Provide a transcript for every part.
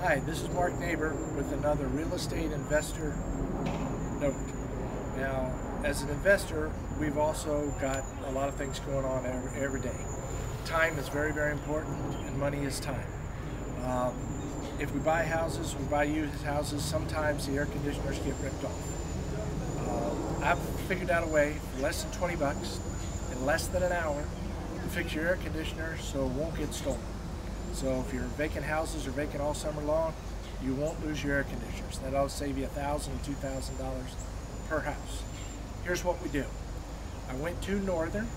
Hi, this is Mark Neighbor with another real estate investor note. Now, as an investor, we've also got a lot of things going on every day. Time is very, very important, and money is time. If we buy houses, we buy used houses, sometimes the air conditioners get ripped off. I've figured out a way for less than 20 bucks in less than an hour to fix your air conditioner so it won't get stolen. So if you're vacant houses or vacant all summer long, you won't lose your air conditioners. That'll save you $1,000 to $2,000 per house. Here's what we do. I went to Northern.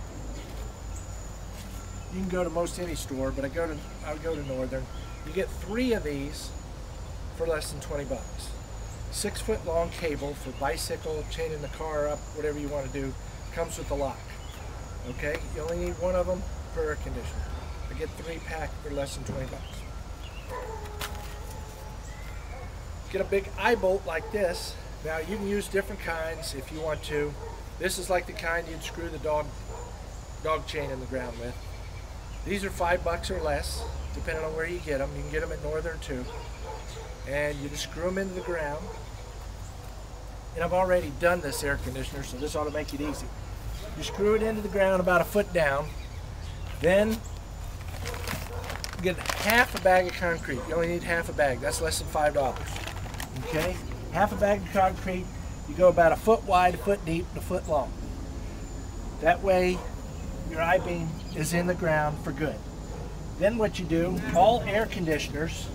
You can go to most any store, but I would go to Northern. You get 3 of these for less than 20 bucks. 6-foot long cable for bicycle, chaining the car up, whatever you want to do. Comes with a lock. Okay, you only need 1 of them per air conditioner. I get 3 pack for less than 20 bucks. Get a big eye bolt like this. Now you can use different kinds if you want to. This is like the kind you'd screw the dog chain in the ground with. These are $5 or less, depending on where you get them. You can get them at Northern too. And you just screw them into the ground. And I've already done this air conditioner, so this ought to make it easy. You screw it into the ground about 1 foot down. Then you get half a bag of concrete. You only need half a bag. That's less than $5. Okay? Half a bag of concrete. You go about 1 foot wide, 1 foot deep, and 1 foot long. That way, your I-beam is in the ground for good. Then what you do, all air conditioners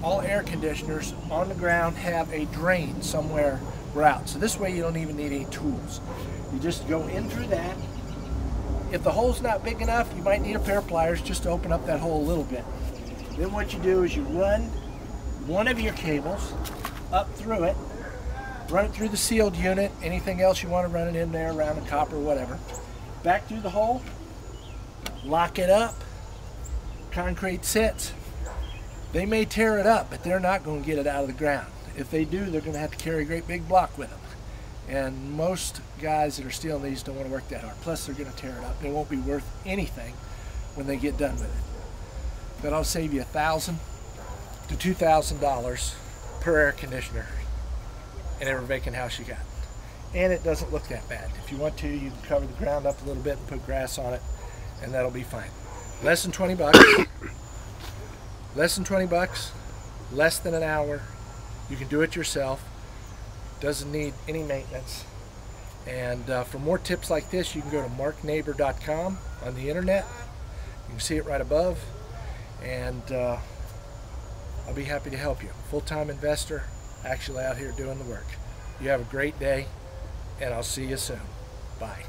on the ground have a drain somewhere out. So this way you don't even need any tools. You just go in through that. If the hole's not big enough, you might need a pair of pliers just to open up that hole a little bit. Then what you do is you run 1 of your cables up through it, run it through the sealed unit, anything else you want to run it in there, around the copper, whatever. Back through the hole, lock it up, concrete sits. They may tear it up, but they're not going to get it out of the ground. If they do, they're going to have to carry a great big block with them. And most guys that are stealing these don't want to work that hard. Plus, they're going to tear it up. It won't be worth anything when they get done with it. But I'll save you $1,000 to $2,000 per air conditioner in every vacant house you got. And it doesn't look that bad. If you want to, you can cover the ground up a little bit and put grass on it, and that'll be fine. Less than 20 bucks. Less than 20 bucks. Less than an hour. You can do it yourself. Doesn't need any maintenance. And for more tips like this, you can go to markneighbor.com on the internet. You can see it right above. And I'll be happy to help you. Full-time investor, actually out here doing the work. You have a great day, and I'll see you soon. Bye.